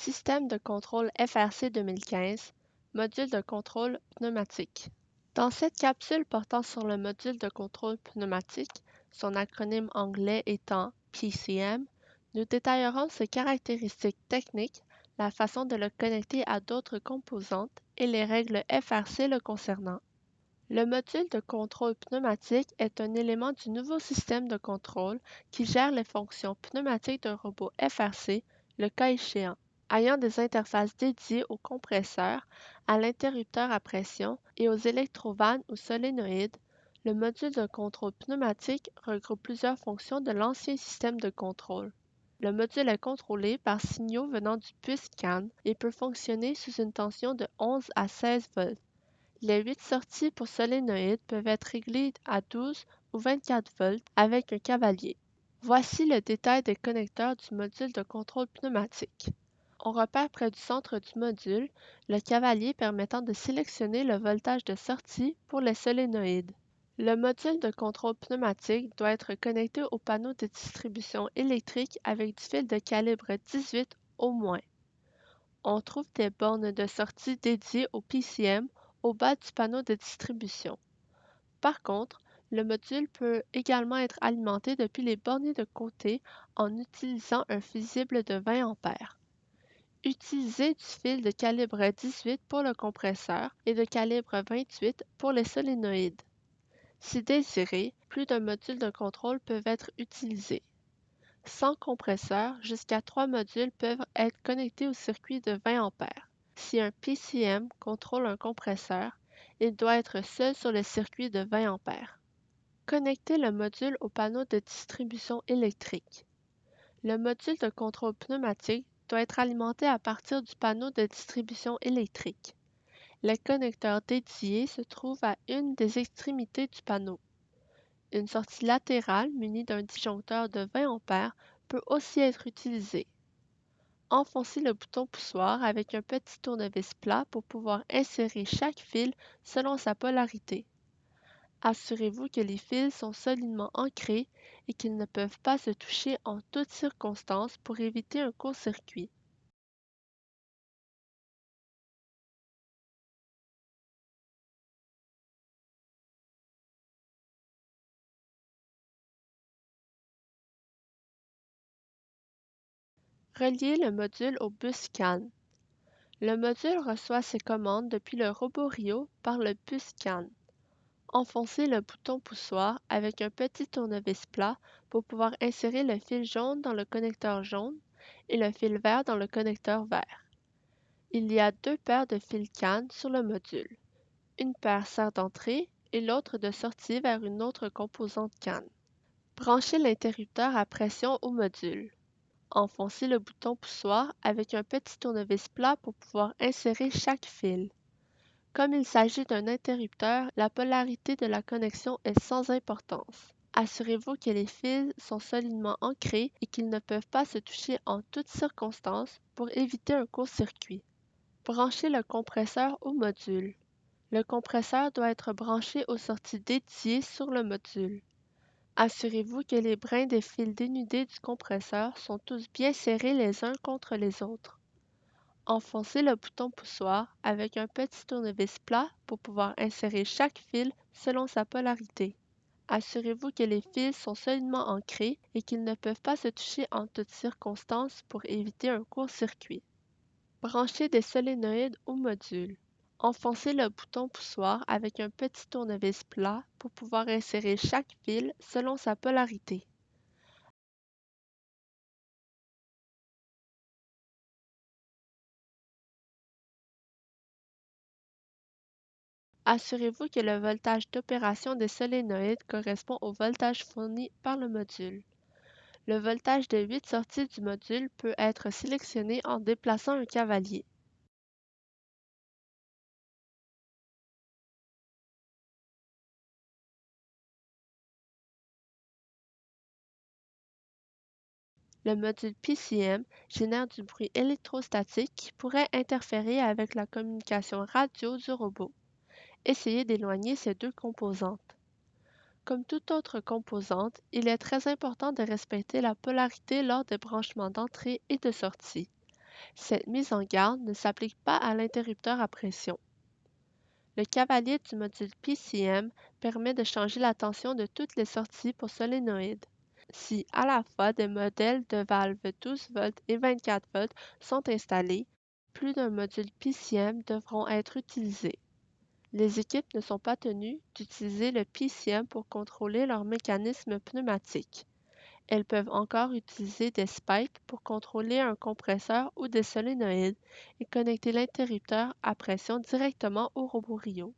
Système de contrôle FRC 2015, module de contrôle pneumatique. Dans cette capsule portant sur le module de contrôle pneumatique, son acronyme anglais étant PCM, nous détaillerons ses caractéristiques techniques, la façon de le connecter à d'autres composantes et les règles FRC le concernant. Le module de contrôle pneumatique est un élément du nouveau système de contrôle qui gère les fonctions pneumatiques d'un robot FRC, le cas échéant, ayant des interfaces dédiées au compresseur, à l'interrupteur à pression et aux électrovannes ou solénoïdes. Le module de contrôle pneumatique regroupe plusieurs fonctions de l'ancien système de contrôle. Le module est contrôlé par signaux venant du bus CAN et peut fonctionner sous une tension de 11 à 16 volts. Les 8 sorties pour solénoïde peuvent être réglées à 12 ou 24 volts avec un cavalier. Voici le détail des connecteurs du module de contrôle pneumatique. On repère près du centre du module le cavalier permettant de sélectionner le voltage de sortie pour les solénoïdes. Le module de contrôle pneumatique doit être connecté au panneau de distribution électrique avec du fil de calibre 18 au moins. On trouve des bornes de sortie dédiées au PCM au bas du panneau de distribution. Par contre, le module peut également être alimenté depuis les bornées de côté en utilisant un fusible de 20 A. Utilisez du fil de calibre 18 pour le compresseur et de calibre 28 pour les solénoïdes. Si désiré, plus d'un module de contrôle peuvent être utilisés. Sans compresseur, jusqu'à 3 modules peuvent être connectés au circuit de 20 A. Si un PCM contrôle un compresseur, il doit être seul sur le circuit de 20 A. Connecter le module au panneau de distribution électrique. Le module de contrôle pneumatique doit être alimenté à partir du panneau de distribution électrique. Les connecteurs dédiés se trouvent à une des extrémités du panneau. Une sortie latérale munie d'un disjoncteur de 20 A peut aussi être utilisée. Enfoncez le bouton poussoir avec un petit tournevis plat pour pouvoir insérer chaque fil selon sa polarité. Assurez-vous que les fils sont solidement ancrés et qu'ils ne peuvent pas se toucher en toutes circonstances pour éviter un court-circuit. Reliez le module au bus CAN. Le module reçoit ses commandes depuis le robot Rio par le bus CAN. Enfoncez le bouton poussoir avec un petit tournevis plat pour pouvoir insérer le fil jaune dans le connecteur jaune et le fil vert dans le connecteur vert. Il y a deux paires de fils CAN sur le module. Une paire sert d'entrée et l'autre de sortie vers une autre composante CAN. Branchez l'interrupteur à pression au module. Enfoncez le bouton poussoir avec un petit tournevis plat pour pouvoir insérer chaque fil. Comme il s'agit d'un interrupteur, la polarité de la connexion est sans importance. Assurez-vous que les fils sont solidement ancrés et qu'ils ne peuvent pas se toucher en toutes circonstances pour éviter un court-circuit. Branchez le compresseur au module. Le compresseur doit être branché aux sorties dédiées sur le module. Assurez-vous que les brins des fils dénudés du compresseur sont tous bien serrés les uns contre les autres. Enfoncez le bouton poussoir avec un petit tournevis plat pour pouvoir insérer chaque fil selon sa polarité. Assurez-vous que les fils sont solidement ancrés et qu'ils ne peuvent pas se toucher en toutes circonstances pour éviter un court-circuit. Branchez des solénoïdes au module. Enfoncez le bouton poussoir avec un petit tournevis plat pour pouvoir insérer chaque fil selon sa polarité. Assurez-vous que le voltage d'opération des solénoïdes correspond au voltage fourni par le module. Le voltage des 8 sorties du module peut être sélectionné en déplaçant un cavalier. Le module PCM génère du bruit électrostatique qui pourrait interférer avec la communication radio du robot. Essayez d'éloigner ces deux composantes. Comme toute autre composante, il est très important de respecter la polarité lors des branchements d'entrée et de sortie. Cette mise en garde ne s'applique pas à l'interrupteur à pression. Le cavalier du module PCM permet de changer la tension de toutes les sorties pour solénoïde. Si à la fois des modèles de valves 12 volts et 24 volts sont installés, plus d'un module PCM devront être utilisés. Les équipes ne sont pas tenues d'utiliser le PCM pour contrôler leur mécanisme pneumatique. Elles peuvent encore utiliser des spikes pour contrôler un compresseur ou des solénoïdes et connecter l'interrupteur à pression directement au robot Rio.